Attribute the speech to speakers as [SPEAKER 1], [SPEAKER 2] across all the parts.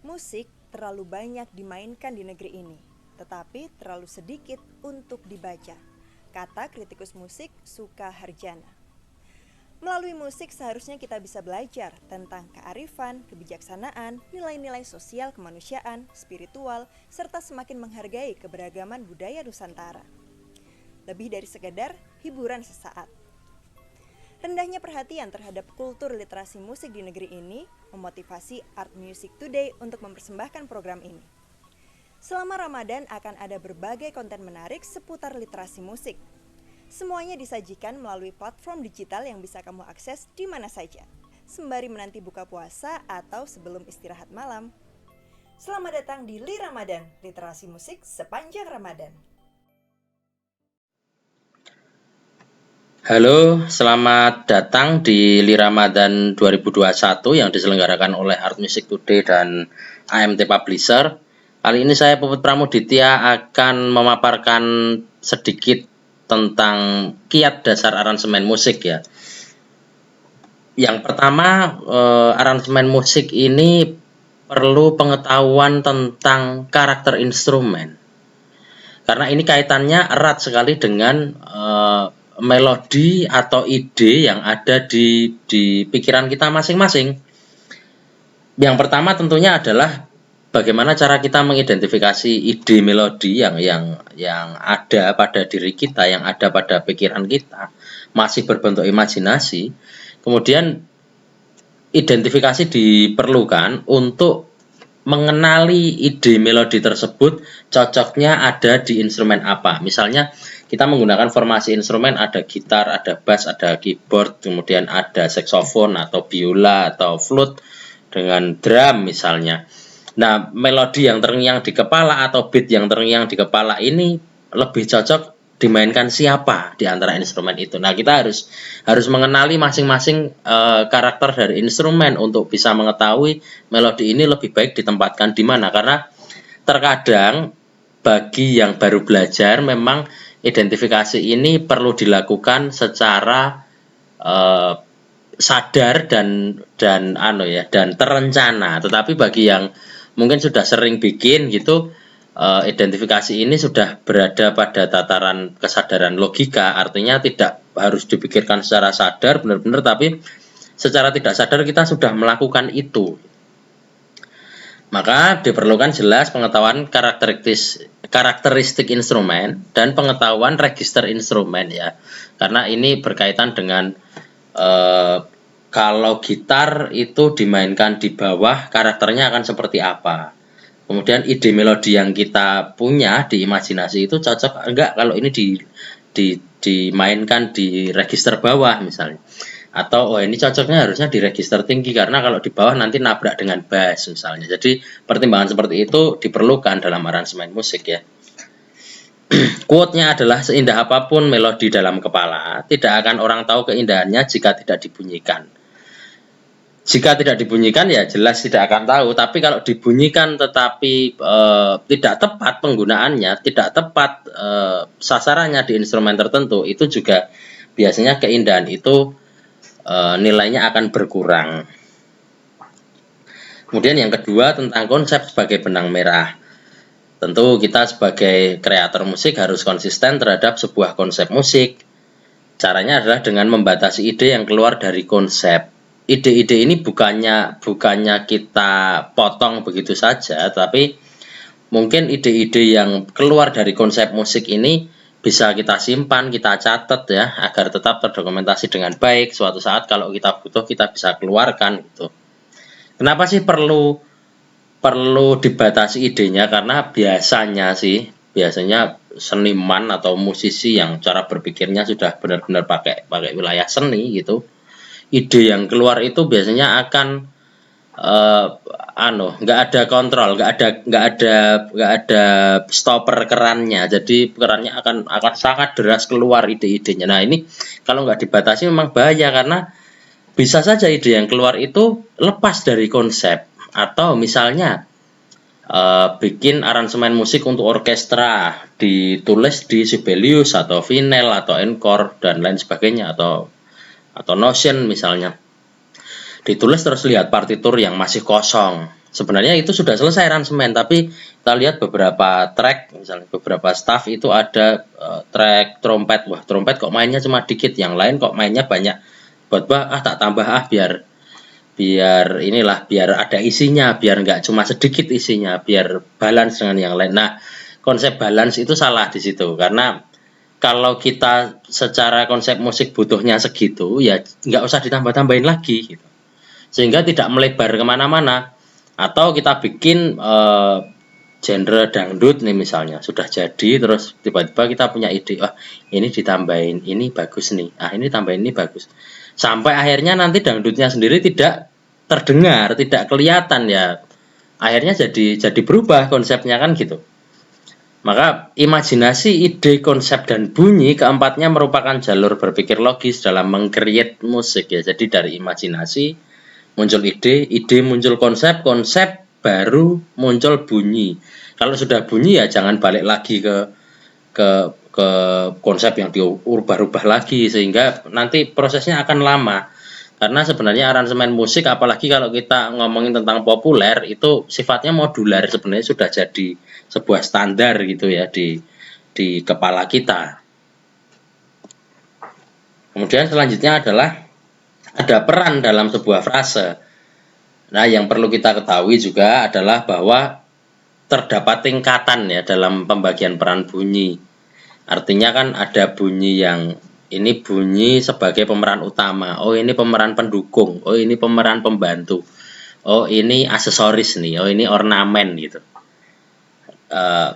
[SPEAKER 1] Musik terlalu banyak dimainkan di negeri ini, tetapi terlalu sedikit untuk dibaca, kata kritikus musik Suka Harjana. Melalui musik seharusnya kita bisa belajar tentang kearifan, kebijaksanaan, nilai-nilai sosial kemanusiaan, spiritual, serta semakin menghargai keberagaman budaya Nusantara. Lebih dari sekedar hiburan sesaat. Rendahnya perhatian terhadap kultur literasi musik di negeri ini memotivasi Art Music Today untuk mempersembahkan program ini. Selama Ramadan akan ada berbagai konten menarik seputar literasi musik. Semuanya disajikan melalui platform digital yang bisa kamu akses di mana saja, sembari menanti buka puasa atau sebelum istirahat malam. Selamat datang di Li Ramadan, literasi musik sepanjang Ramadan.
[SPEAKER 2] Halo, selamat datang di Li Ramadan 2021 yang diselenggarakan oleh Art Music Today dan AMT Publisher. Kali ini saya Puput Pramuditya akan memaparkan sedikit tentang kiat dasar aransemen musik ya. Yang pertama, aransemen musik ini perlu pengetahuan tentang karakter instrumen. Karena ini kaitannya erat sekali dengan melodi atau ide yang ada di pikiran kita masing-masing. Yang pertama tentunya adalah bagaimana cara kita mengidentifikasi ide melodi yang ada pada diri kita, yang ada pada pikiran kita, masih berbentuk imajinasi. Kemudian identifikasi diperlukan untuk mengenali ide melodi tersebut cocoknya ada di instrumen apa. Misalnya kita menggunakan formasi instrumen, ada gitar, ada bass, ada keyboard, kemudian ada saksofon atau biola atau flute dengan drum misalnya. Nah, melodi yang terngiang di kepala atau beat yang terngiang di kepala ini lebih cocok dimainkan siapa di antara instrumen itu. Nah, kita harus mengenali masing-masing karakter dari instrumen untuk bisa mengetahui melodi ini lebih baik ditempatkan di mana. Karena terkadang bagi yang baru belajar memang identifikasi ini perlu dilakukan secara sadar dan terencana. Tetapi bagi yang mungkin sudah sering bikin gitu, identifikasi ini sudah berada pada tataran kesadaran logika, artinya tidak harus dipikirkan secara sadar benar-benar, tapi secara tidak sadar kita sudah melakukan itu. Maka diperlukan jelas pengetahuan karakteristik instrumen dan pengetahuan register instrumen ya. Karena ini berkaitan dengan kalau gitar itu dimainkan di bawah, karakternya akan seperti apa. Kemudian ide melodi yang kita punya di imajinasi itu cocok enggak kalau ini dimainkan di register bawah misalnya. Atau ini cocoknya harusnya di register tinggi karena kalau di bawah nanti nabrak dengan bass misalnya. Jadi pertimbangan seperti itu diperlukan dalam aransemen musik ya. Quote-nya adalah seindah apapun melodi dalam kepala, tidak akan orang tahu keindahannya jika tidak dibunyikan. Jika tidak dibunyikan ya jelas tidak akan tahu, tapi kalau dibunyikan tetapi tidak tepat penggunaannya, tidak tepat sasarannya di instrumen tertentu, itu juga biasanya keindahan itu nilainya akan berkurang. Kemudian yang kedua tentang konsep sebagai benang merah. Tentu kita sebagai kreator musik harus konsisten terhadap sebuah konsep musik. Caranya adalah dengan membatasi ide yang keluar dari konsep. Ide-ide ini bukannya kita potong begitu saja, tapi mungkin ide-ide yang keluar dari konsep musik ini bisa kita simpan, kita catat ya, agar tetap terdokumentasi dengan baik. Suatu saat kalau kita butuh kita bisa keluarkan gitu. Kenapa sih perlu dibatasi idenya? Karena biasanya seniman atau musisi yang cara berpikirnya sudah benar-benar pakai wilayah seni gitu, ide yang keluar itu biasanya akan nggak ada kontrol, nggak ada stopper kerannya, jadi kerannya akan sangat deras keluar ide-idenya. Nah ini kalau nggak dibatasi memang bahaya, karena bisa saja ide yang keluar itu lepas dari konsep, atau misalnya bikin aransemen musik untuk orkestra ditulis di Sibelius atau Vinyl atau Encore dan lain sebagainya, atau Notion misalnya. ditulis terus lihat partitur yang masih kosong. Sebenarnya itu sudah selesai aransemen, tapi kita lihat beberapa track, misalnya beberapa staff itu ada track trompet. Wah, trompet kok mainnya cuma dikit, yang lain kok mainnya banyak. Buat tak tambah biar inilah, biar ada isinya, biar nggak cuma sedikit isinya, biar balance dengan yang lain. Nah, konsep balance itu salah di situ, karena kalau kita secara konsep musik butuhnya segitu, ya nggak usah ditambah-tambahin lagi gitu. Sehingga tidak melebar kemana-mana. Atau kita bikin genre dangdut nih misalnya, sudah jadi, terus tiba-tiba kita punya ide, ini ditambahin, ini bagus nih, ini tambahin, ini bagus, sampai akhirnya nanti dangdutnya sendiri tidak terdengar, tidak kelihatan, ya akhirnya jadi berubah konsepnya kan gitu. Maka imajinasi, ide, konsep, dan bunyi keempatnya merupakan jalur berpikir logis dalam meng-create musik ya. Jadi dari imajinasi muncul ide muncul konsep, konsep baru muncul bunyi. Kalau sudah bunyi ya jangan balik lagi ke konsep yang diubah-ubah lagi, sehingga nanti prosesnya akan lama. Karena sebenarnya aransemen musik, apalagi kalau kita ngomongin tentang populer, itu sifatnya modular, sebenarnya sudah jadi sebuah standar gitu ya di kepala kita. Kemudian selanjutnya adalah ada peran dalam sebuah frase. Nah, yang perlu kita ketahui juga adalah bahwa terdapat tingkatan ya dalam pembagian peran bunyi. Artinya kan ada bunyi yang ini bunyi sebagai pemeran utama, ini pemeran pendukung, ini pemeran pembantu, ini aksesoris nih, ini ornamen gitu.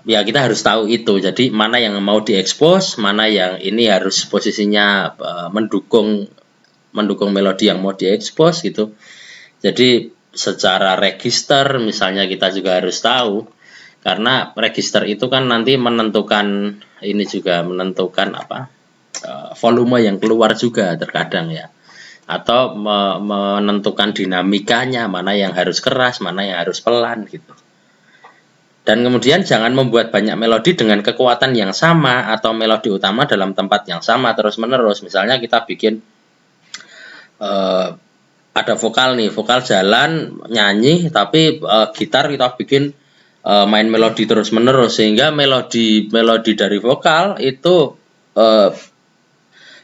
[SPEAKER 2] Ya kita harus tahu itu. Jadi mana yang mau diekspos, mana yang ini harus posisinya mendukung melodi yang mau diekspos gitu. Jadi secara register misalnya kita juga harus tahu, karena register itu kan nanti menentukan ini juga, menentukan volume yang keluar juga terkadang ya, atau menentukan dinamikanya, mana yang harus keras, mana yang harus pelan gitu. Dan kemudian jangan membuat banyak melodi dengan kekuatan yang sama atau melodi utama dalam tempat yang sama terus-menerus. Misalnya kita bikin ada vokal nih, vokal jalan nyanyi, tapi gitar kita bikin main melodi terus-menerus, sehingga melodi dari vokal itu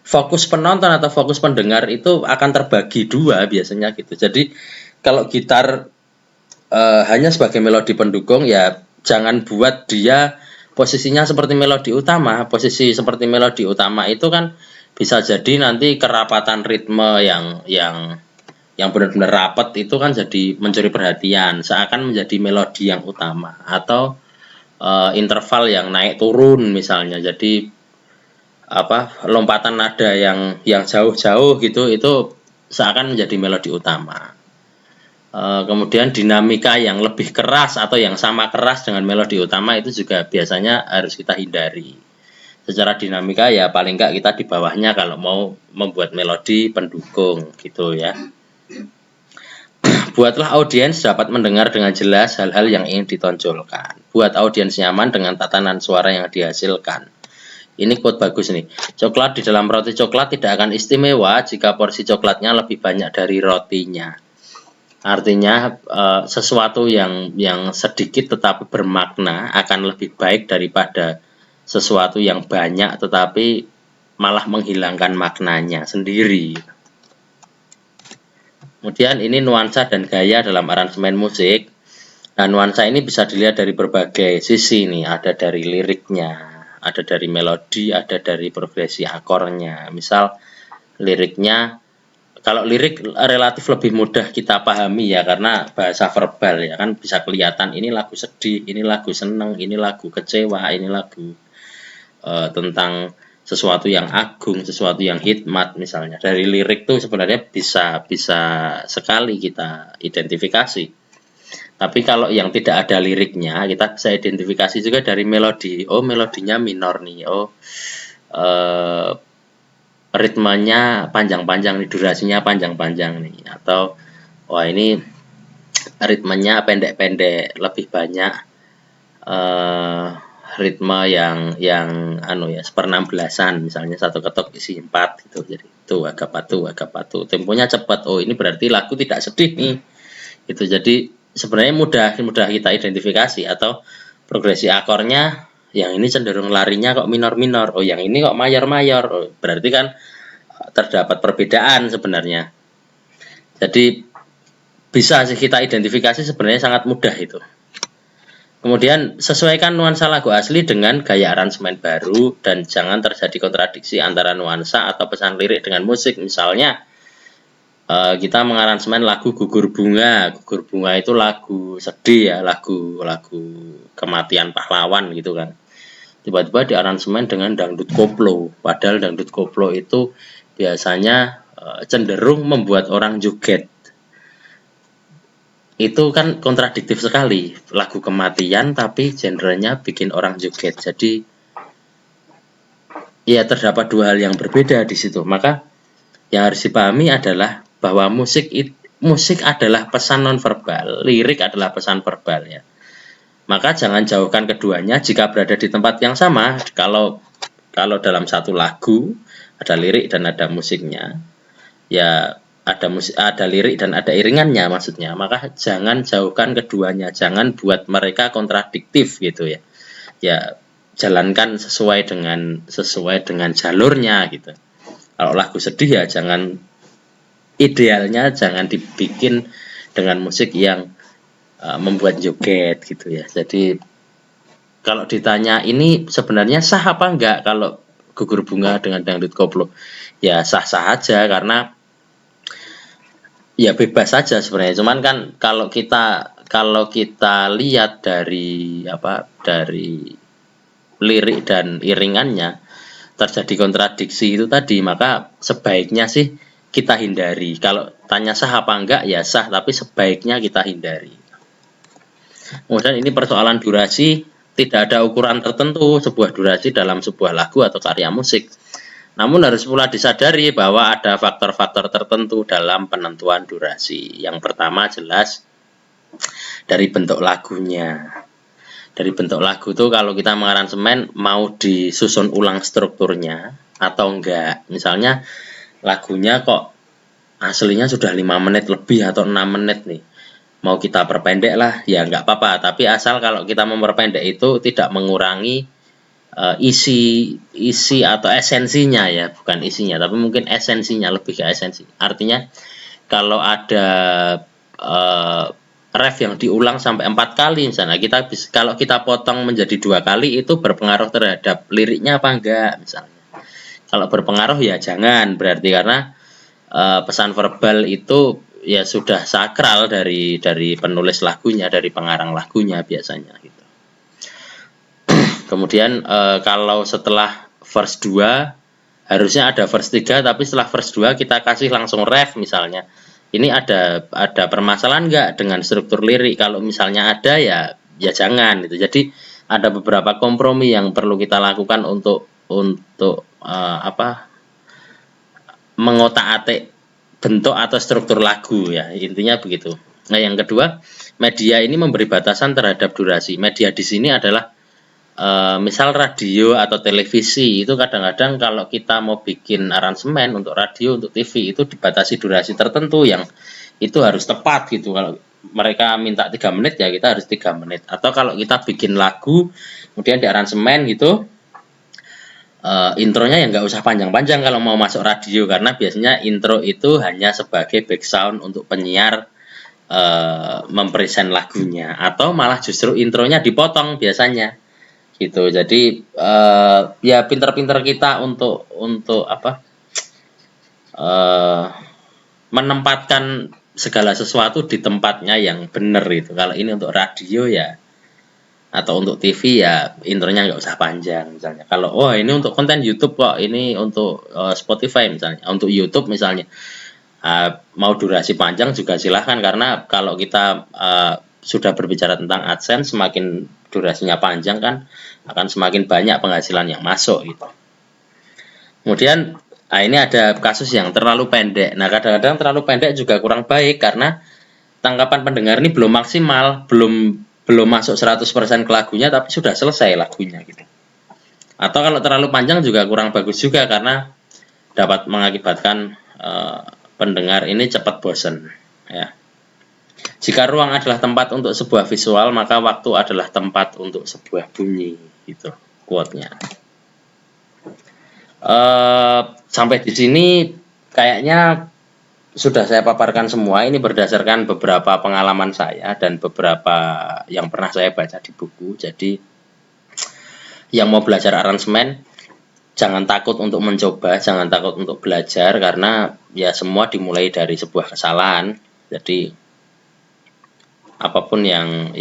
[SPEAKER 2] fokus penonton atau fokus pendengar itu akan terbagi dua biasanya gitu. Jadi kalau gitar hanya sebagai melodi pendukung, ya jangan buat dia posisinya seperti melodi utama. Posisi seperti melodi utama itu kan bisa jadi nanti kerapatan ritme yang benar-benar rapat itu kan jadi mencuri perhatian, seakan menjadi melodi yang utama, atau interval yang naik turun misalnya, jadi lompatan nada yang jauh-jauh gitu, itu seakan menjadi melodi utama. Kemudian dinamika yang lebih keras atau yang sama keras dengan melodi utama itu juga biasanya harus kita hindari. Secara dinamika ya paling enggak kita di bawahnya kalau mau membuat melodi pendukung gitu ya. Buatlah audiens dapat mendengar dengan jelas hal-hal yang ingin ditonjolkan. Buat audiens nyaman dengan tatanan suara yang dihasilkan. Ini quote bagus nih. Coklat di dalam roti coklat tidak akan istimewa jika porsi coklatnya lebih banyak dari rotinya. Artinya sesuatu yang sedikit tetapi bermakna akan lebih baik daripada sesuatu yang banyak tetapi malah menghilangkan maknanya sendiri. Kemudian ini nuansa dan gaya dalam aransemen musik. Nah, nuansa ini bisa dilihat dari berbagai sisi nih. Ada dari liriknya, ada dari melodi, ada dari progresi akornya. Misal liriknya, kalau lirik relatif lebih mudah kita pahami ya, karena bahasa verbal ya kan, bisa kelihatan ini lagu sedih, ini lagu seneng, ini lagu kecewa, ini lagu tentang sesuatu yang agung, sesuatu yang hikmat misalnya. Dari lirik tuh sebenarnya bisa sekali kita identifikasi. Tapi kalau yang tidak ada liriknya, kita bisa identifikasi juga dari melodi. Melodinya minor nih. Ritmenya panjang-panjang nih, durasinya panjang-panjang nih, atau ini ritmenya pendek-pendek, lebih banyak ritme yang anu ya, 1/16-an misalnya, satu ketok isi 4 gitu. Jadi itu agapatu. Temponya cepat. Oh, ini berarti lagu tidak sedih nih. Itu jadi sebenarnya mudah kita identifikasi, atau progresi akornya yang ini cenderung larinya kok minor-minor. Oh, yang ini kok mayor-mayor. Oh, berarti kan terdapat perbedaan sebenarnya. Jadi bisa sih kita identifikasi, sebenarnya sangat mudah itu. Kemudian sesuaikan nuansa lagu asli dengan gaya aransemen baru, dan jangan terjadi kontradiksi antara nuansa atau pesan lirik dengan musik. Misalnya kita mengaransemen lagu Gugur Bunga. Gugur Bunga itu lagu sedih ya, lagu kematian pahlawan gitu kan. Tiba-tiba diaransemen dengan dangdut koplo. Padahal dangdut koplo itu biasanya cenderung membuat orang joget. Itu kan kontradiktif sekali, lagu kematian tapi genrenya bikin orang joget. Jadi ya terdapat dua hal yang berbeda di situ. Maka yang harus dipahami adalah bahwa musik adalah pesan nonverbal, lirik adalah pesan verbal ya. Maka jangan jauhkan keduanya jika berada di tempat yang sama. Kalau dalam satu lagu ada lirik dan ada musiknya, ya ada lirik dan ada iringannya maksudnya, maka jangan jauhkan keduanya, jangan buat mereka kontradiktif gitu ya. Ya jalankan sesuai dengan jalurnya gitu. Kalau lagu sedih ya idealnya jangan dibikin dengan musik yang membuat joget gitu ya. Jadi kalau ditanya ini sebenarnya sah apa enggak kalau Gugur Bunga dengan dangdut koplo, ya sah-sah aja, karena ya bebas saja sebenarnya. Cuman kan kalau kita lihat dari lirik dan iringannya terjadi kontradiksi itu tadi, maka sebaiknya sih kita hindari. Kalau tanya sah apa enggak, ya sah, tapi sebaiknya kita hindari. Kemudian ini persoalan durasi, tidak ada ukuran tertentu sebuah durasi dalam sebuah lagu atau karya musik. Namun harus pula disadari bahwa ada faktor-faktor tertentu dalam penentuan durasi. Yang pertama jelas dari bentuk lagunya. Dari bentuk lagu tuh kalau kita mengaransemen mau disusun ulang strukturnya atau enggak. Misalnya lagunya kok aslinya sudah 5 menit lebih atau 6 menit nih. Mau kita perpendek lah, ya enggak apa-apa. Tapi asal kalau kita memperpendek itu tidak mengurangi isi atau esensinya ya, bukan isinya, tapi mungkin esensinya, lebih ke esensi. Artinya kalau ada ref yang diulang sampai 4 kali misalnya, kalau kita potong menjadi 2 kali itu berpengaruh terhadap liriknya apa enggak misalnya. Kalau berpengaruh ya jangan, berarti karena pesan verbal itu ya sudah sakral dari penulis lagunya, dari pengarang lagunya biasanya gitu. Kemudian kalau setelah verse 2 harusnya ada verse 3, tapi setelah verse 2 kita kasih langsung ref misalnya. Ini ada permasalahan enggak dengan struktur lirik? Kalau misalnya ada ya jangan gitu. Jadi ada beberapa kompromi yang perlu kita lakukan untuk mengotak-atik bentuk atau struktur lagu ya, intinya begitu. Nah, yang kedua, media ini memberi batasan terhadap durasi. Media di sini adalah misal radio atau televisi, itu kadang-kadang kalau kita mau bikin aransemen untuk radio, untuk TV, itu dibatasi durasi tertentu yang itu harus tepat gitu. Kalau mereka minta 3 menit ya kita harus 3 menit. Atau kalau kita bikin lagu kemudian di aransemen gitu, intronya ya nggak usah panjang-panjang kalau mau masuk radio, karena biasanya intro itu hanya sebagai background untuk penyiar mempresent lagunya, atau malah justru intronya dipotong biasanya gitu. Jadi ya pinter-pinter kita untuk menempatkan segala sesuatu di tempatnya yang benar itu. Kalau ini untuk radio ya, atau untuk TV ya intronya nggak usah panjang misalnya. Kalau ini untuk konten YouTube kok, ini untuk Spotify misalnya, untuk YouTube misalnya, mau durasi panjang juga silahkan, karena kalau kita sudah berbicara tentang AdSense, semakin durasinya panjang kan akan semakin banyak penghasilan yang masuk gitu. Kemudian ini ada kasus yang terlalu pendek. Nah, kadang-kadang terlalu pendek juga kurang baik, karena tangkapan pendengar ini belum maksimal, belum belum masuk 100% ke lagunya tapi sudah selesai lagunya gitu. Atau kalau terlalu panjang juga kurang bagus juga karena dapat mengakibatkan pendengar ini cepat bosan ya. Jika ruang adalah tempat untuk sebuah visual, maka waktu adalah tempat untuk sebuah bunyi gitu quote-nya. Sampai di sini kayaknya sudah saya paparkan semua. Ini berdasarkan beberapa pengalaman saya dan beberapa yang pernah saya baca di buku. Jadi yang mau belajar aransemen jangan takut untuk mencoba, jangan takut untuk belajar karena ya semua dimulai dari sebuah kesalahan. Jadi apapun yang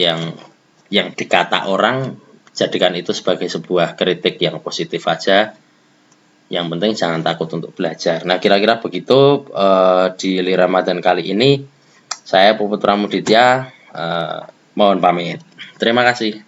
[SPEAKER 2] dikata orang, jadikan itu sebagai sebuah kritik yang positif aja. Yang penting jangan takut untuk belajar. Nah, kira-kira begitu di Li Ramadan kali ini. Saya Puput Pramuditya mohon pamit. Terima kasih.